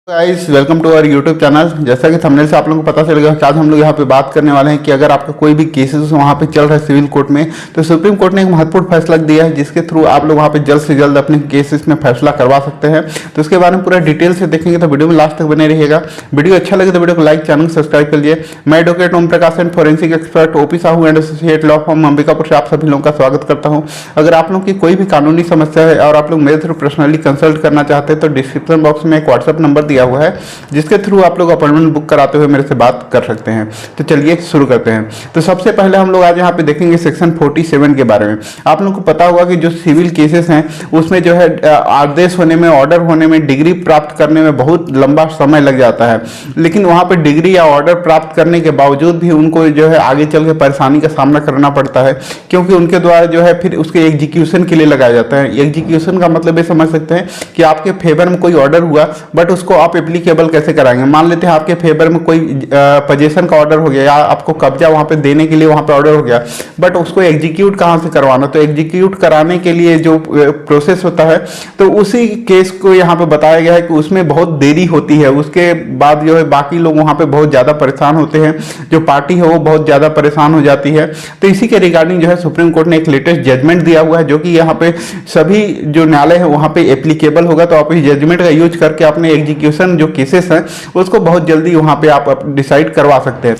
Guys welcome to our YouTube channel. जैसा कि thumbnail से आप लोगों को पता चलेगा कि आज हम लोग यहाँ पे बात करने वाले हैं कि अगर आपका कोई भी केसेस वहाँ पे चल रहा है सिविल कोर्ट में, तो सुप्रीम कोर्ट ने एक महत्वपूर्ण फैसला दिया है जिसके थ्रू आप लोग वहाँ पे जल्द से जल्द अपने केसेस में फैसला करवा सकते हैं। तो इसके बारे में पूरा डिटेल से देखेंगे तो वीडियो में लास्ट तक बने रहिएगा। वीडियो अच्छा लगे तो वीडियो को लाइक, चैनल सब्सक्राइब कर लीजिए। मैं advocate Om Prakash and forensic expert OP Sahu and associate law firm Ambikapur से आप सभी लोगों का स्वागत करता हूँ। अगर आप लोगों की कोई भी कानूनी समस्या है और आप लोग मेरे थ्रू पर्सनली कंसल्ट करना चाहते हैं तो डिस्क्रिप्शन बॉक्स में एक व्हाट्सएप नंबर दिया हुआ है जिसके थ्रू आप लोग अपॉइंटमेंट बुक कराते हुए मेरे से बात कर सकते हैं। तो चलिए शुरू करते हैं। तो सबसे पहले हम लोग आज यहाँ पे देखेंगे सेक्शन 47 के बारे में। आप लोगों को पता होगा कि जो सिविल केसेस हैं उसमें जो है आदेश होने में, ऑर्डर होने में, डिग्री प्राप्त करने में बहुत लंबा समय लग जाता है, लेकिन वहाँ पे डिग्री या ऑर्डर प्राप्त करने के बावजूद भी उनको जो है आगे चल के परेशानी का सामना करना पड़ता है, क्योंकि उनके द्वारा जो है फिर उसके एग्जीक्यूशन के लिए लगाया जाता है। एग्जीक्यूशन का मतलब ये समझ सकते हैं कि आपके फेवर में कोई ऑर्डर हुआ बट उसको आप एप्लीकेबल कैसे कराएंगे। मान लेते हैं आपके फेवर में कोई पोजीशन का ऑर्डर हो गया या आपको कब्जा वहां पे देने के लिए वहां पे ऑर्डर हो गया, बट उसको एग्जीक्यूट कहां से करवाना, तो एग्जीक्यूट कराने के लिए जो प्रोसेस होता है तो उसी केस को यहाँ पे बताया गया है कि उसमें बहुत देरी होती है। उसके बाद जो है बाकी लोग वहां पे बहुत ज्यादा परेशान होते हैं, जो पार्टी है वो बहुत ज्यादा परेशान हो जाती है। तो इसी के रिगार्डिंग जो है सुप्रीम कोर्ट ने एक लेटेस्ट जजमेंट दिया हुआ है जो कि यहाँ पे सभी जो न्यायालय है वहां पे एप्लीकेबल होगा। तो आप इस जजमेंट का यूज करके अपने एग्जीक्यूशन जो केसेस हैं उसको बहुत जल्दी वहां पे आप डिसाइड करवा सकते हैं।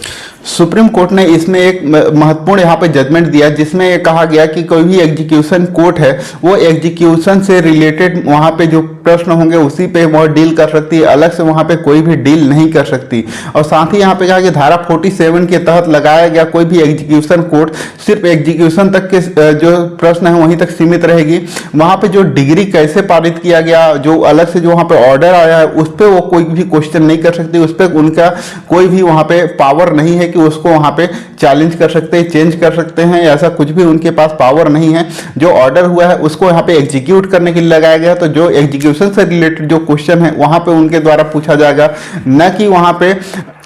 सुप्रीम कोर्ट ने इसमें एक महत्वपूर्ण यहाँ पे जजमेंट दिया जिसमें कहा गया कि कोई भी एग्जीक्यूशन कोर्ट है वो एग्जीक्यूशन से रिलेटेड वहां पे जो प्रश्न होंगे उसी पे वो डील कर सकती है, अलग से वहां पे कोई भी डील नहीं कर सकती। और साथ ही यहाँ पे कहा कि धारा 47 के तहत लगाया गया कोई भी एग्जीक्यूशन कोर्ट सिर्फ एग्जीक्यूशन तक के जो प्रश्न है वहीं तक सीमित रहेगी। वहां पे जो डिग्री कैसे पारित किया गया, जो अलग से जो वहां पे ऑर्डर आया है उस पर वो कोई भी क्वेश्चन नहीं कर सकती, उस पर उनका कोई भी वहां पे पावर नहीं है कि उसको वहां पे चैलेंज कर सकते हैं, चेंज कर सकते हैं, ऐसा कुछ भी उनके पास पावर नहीं है। जो ऑर्डर हुआ है उसको यहाँ पे एग्जीक्यूट करने के लिए लगाया गया, तो जो एग्जीक्यूशन से रिलेटेड जो क्वेश्चन है वहां पे उनके द्वारा पूछा जाएगा, न कि वहां पे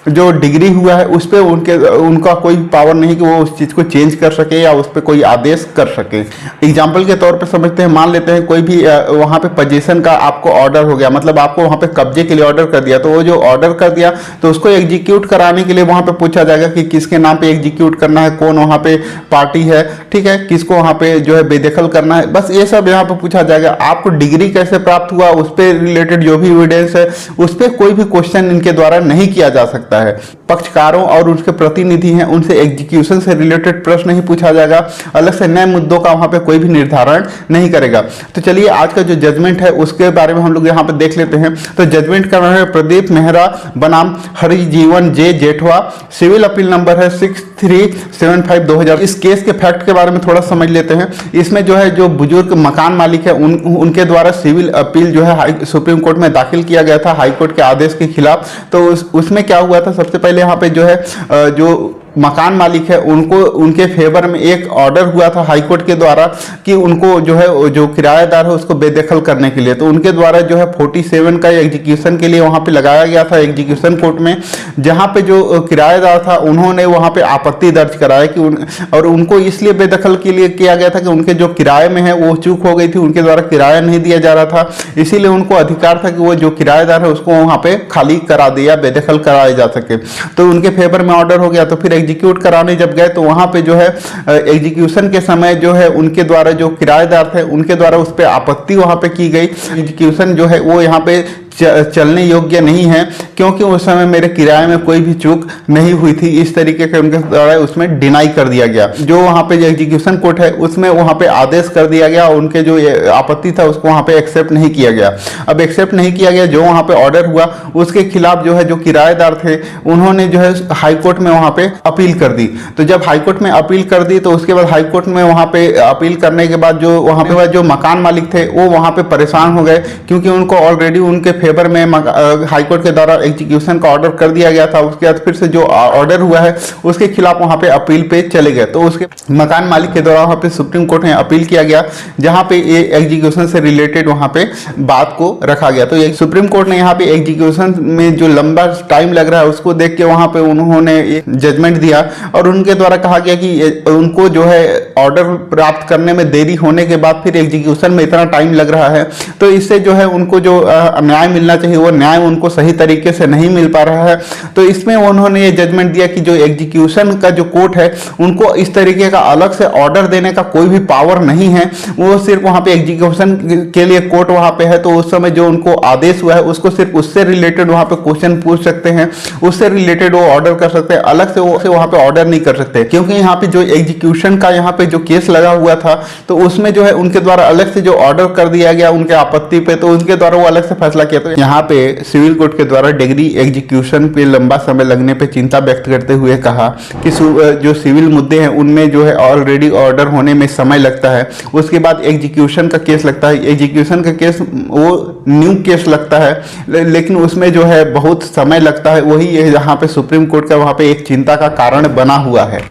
जो डिग्री हुआ है उस पर उनका कोई पावर नहीं कि वो उस चीज को चेंज कर सके या उस पर कोई आदेश कर सके। एग्जाम्पल के तौर पे समझते हैं, मान लेते हैं कोई भी वहां पे पोजीशन का आपको ऑर्डर हो गया, मतलब आपको वहां पे कब्जे के लिए ऑर्डर कर दिया, तो वो जो ऑर्डर कर दिया तो उसको एग्जीक्यूट कराने के लिए वहां पे पूछा जाएगा कि किसके नाम पे एग्जीक्यूट करना है, कौन वहां पे पार्टी है, ठीक है, किसको वहां पे जो है बेदखल करना है, बस ये सब यहाँ पे पूछा जाएगा। आपको डिग्री कैसे प्राप्त हुआ उस पर रिलेटेड जो भी एविडेंस है उस पर कोई भी क्वेश्चन इनके द्वारा नहीं किया जा सकता है। पक्षकारों और उनके प्रतिनिधि हैं उनसे एग्जीक्यूशन से रिलेटेड प्रश्न नहीं पूछा जाएगा, अलग से नए मुद्दों का वहां पे कोई भी निर्धारण नहीं करेगा। तो चलिए आज का जो जजमेंट है उसके बारे में हम लोग यहाँ पे देख लेते हैं। तो जजमेंट का नाम है प्रदीप मेहरा बनाम हरिजीवन जे जेठवा, सिविल अपील नंबर है 6375/2000। इस केस के फैक्ट के बारे में थोड़ा समझ लेते हैं। इसमें जो है जो बुजुर्ग मकान मालिक है उनके द्वारा सिविल अपील जो है सुप्रीम कोर्ट में दाखिल किया गया था हाईकोर्ट के आदेश के खिलाफ। तो उसमें क्या हुआ था, सबसे पहले यहाँ पे जो है जो मकान मालिक है उनको उनके फेवर में एक ऑर्डर हुआ था हाईकोर्ट के द्वारा कि उनको जो है जो किराएदार है उसको बेदखल करने के लिए, तो उनके द्वारा जो है 47 का एग्जीक्यूशन के लिए वहां पे लगाया गया था एग्जीक्यूशन कोर्ट में, जहां पे जो किराएदार था उन्होंने वहां पे आपत्ति दर्ज कराया कि और उनको इसलिए बेदखल के लिए किया गया था कि उनके जो किराए में है वो चूक हो गई थी, उनके द्वारा किराया नहीं दिया जा रहा था, इसीलिए उनको अधिकार था कि वो जो किराएदार है उसको वहां पे खाली करा दिया, बेदखल कराया जा सके। तो उनके फेवर में ऑर्डर हो गया, तो फिर एग्जीक्यूट कराने जब गए तो वहां पे जो है एग्जीक्यूशन के समय जो है उनके द्वारा जो किराएदार थे उनके द्वारा उस पर आपत्ति वहां पे की गई। एग्जीक्यूशन जो है वो यहाँ पे चलने योग्य नहीं है क्योंकि उस समय मेरे किराए में कोई भी चूक नहीं हुई थी, इस तरीके से उनके द्वारा उसमें डिनाई कर दिया गया। जो वहां पे जो एग्जीक्यूशन कोर्ट है उसमें वहां पे आदेश कर दिया गया, उनके जो आपत्ति था उसको वहां पे एक्सेप्ट नहीं किया गया। अब एक्सेप्ट नहीं किया गया, जो वहां पे ऑर्डर हुआ उसके खिलाफ जो है जो किराएदार थे उन्होंने जो है हाईकोर्ट में वहां पे अपील कर दी। तो जब हाईकोर्ट में अपील कर दी तो उसके बाद हाईकोर्ट में वहां पे अपील करने के बाद जो वहां पे जो मकान मालिक थे वो वहां पे परेशान हो गए क्योंकि उनको ऑलरेडी उनके फेवर में हाईकोर्ट के द्वारा एग्जीक्यूशन का ऑर्डर कर दिया गया था। उसके बाद फिर से जो ऑर्डर हुआ है उसके खिलाफ वहां पे अपील पे चले गए, तो उसके मकान मालिक के द्वारा वहां पे सुप्रीम कोर्ट में अपील किया गया जहां पे ये एग्जीक्यूशन से रिलेटेड वहां पे बात को रखा गया। तो सुप्रीम कोर्ट ने यहाँ पे एग्जीक्यूशन में जो लंबा टाइम लग रहा है उसको देख के वहां पे उन्होंने जजमेंट दिया और उनके द्वारा कहा गया कि उनको जो है ऑर्डर प्राप्त करने में देरी होने के बाद फिर एग्जीक्यूशन में इतना टाइम लग रहा है, तो इससे जो है उनको जो न्याय मिलना चाहिए वो न्याय उनको सही तरीके से नहीं मिल पा रहा है। तो इसमें उन्होंने ये जजमेंट दिया कि जो एग्जीक्यूशन का जो कोर्ट है उनको इस तरीके का अलग से ऑर्डर देने का कोई भी पावर नहीं है, वो सिर्फ वहां पे एग्जीक्यूशन के लिए कोर्ट वहां पे है, तो उस समय जो उनको आदेश हुआ है उसको सिर्फ उससे रिलेटेड वहां पे क्वेश्चन पूछ सकते हैं, उससे रिलेटेड वो ऑर्डर कर सकते हैं, अलग से वो वहां पे ऑर्डर नहीं कर सकते। क्योंकि यहाँ पे जो एग्जीक्यूशन का यहाँ पे जो केस लगा हुआ था तो उसमें जो है उनके द्वारा अलग से जो ऑर्डर कर दिया गया उनके आपत्ति पे, तो उनके द्वारा वो अलग से फैसला किया। तो यहाँ पे सिविल कोर्ट के द्वारा डिग्री एग्जीक्यूशन पे लंबा समय लगने पे चिंता व्यक्त करते हुए कहा कि जो सिविल मुद्दे हैं उनमें जो है ऑलरेडी ऑर्डर होने में समय लगता है, उसके बाद एग्जीक्यूशन का केस लगता है, एग्जीक्यूशन का केस वो न्यू केस लगता है लेकिन उसमें जो है बहुत समय लगता है, वही यहाँ पे सुप्रीम कोर्ट का वहाँ पे एक चिंता का कारण बना हुआ है।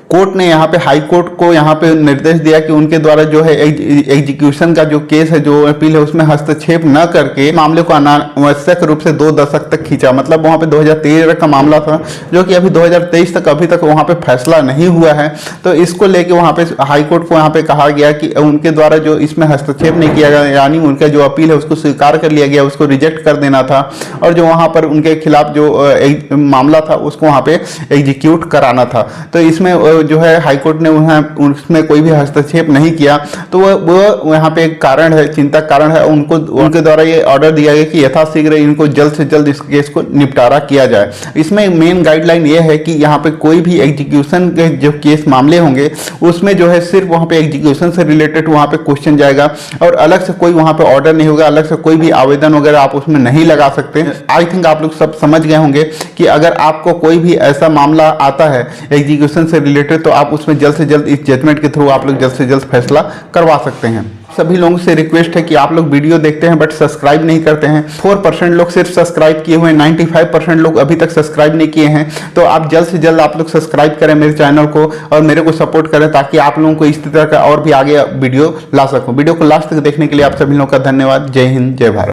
कोर्ट ने यहाँ पे हाई कोर्ट को यहाँ पे निर्देश दिया कि उनके द्वारा जो है एग्जीक्यूशन का जो केस है, जो अपील है, उसमें हस्तक्षेप न करके मामले को अनावश्यक रूप से 2 दशक तक खींचा। मतलब वहाँ पे 2013 का मामला था जो कि अभी 2023 तक अभी तक वहाँ पे फैसला नहीं हुआ है। तो इसको लेके वहाँ पे हाई कोर्ट को यहाँ पे कहा गया कि उनके द्वारा जो इसमें हस्तक्षेप नहीं किया गया, यानी उनका जो अपील है उसको स्वीकार कर लिया गया, उसको रिजेक्ट कर देना था और जो वहाँ पर उनके खिलाफ जो मामला था उसको वहाँ पे एग्जीक्यूट कराना था। तो इसमें जो है हाईकोर्ट ने उसमें कोई भी हस्तक्षेप नहीं किया, तो वो यहाँ पे एक कारण है, चिंता कारण है। उनको उनके द्वारा ये ऑर्डर दिया गया कि यथाशीघ्र इनको जल्द से जल्द इस केस को निपटारा किया जाए। इसमें मेन गाइडलाइन ये है कि यहाँ पे कोई भी एग्जीक्यूशन के जो केस मामले होंगे उसमें जो है सिर्फ वहाँ पे एग्जीक्यूशन से रिलेटेड वहाँ पे क्वेश्चन जाएगा और अलग से कोई वहाँ पे ऑर्डर नहीं होगा, अलग से कोई भी आवेदन वगैरह आप उसमें नहीं लगा सकते। आई थिंक आप लोग सब समझ गए होंगे कि अगर आपको कोई भी ऐसा मामला आता है एग्जीक्यूशन से रिलेटेड तो आप उसमें जल्द से जल्द इस जजमेंट के थ्रू आप लोग जल्द से जल्द फैसला करवा सकते हैं। सभी लोगों से रिक्वेस्ट है कि आप लोग वीडियो देखते हैं बट सब्सक्राइब नहीं करते हैं। 4% लोग सिर्फ सब्सक्राइब किए हुए हैं, 95% लोग अभी तक सब्सक्राइब नहीं किए हैं। तो आप जल्द से जल्द आप लोग सब्सक्राइब करें मेरे चैनल को और मेरे को सपोर्ट करें ताकि आप लोगों को इस तरह का और भी आगे वीडियो ला सकूं। वीडियो को लास्ट तक देखने के लिए आप सभी लोगों का धन्यवाद। जय हिंद, जय भारत।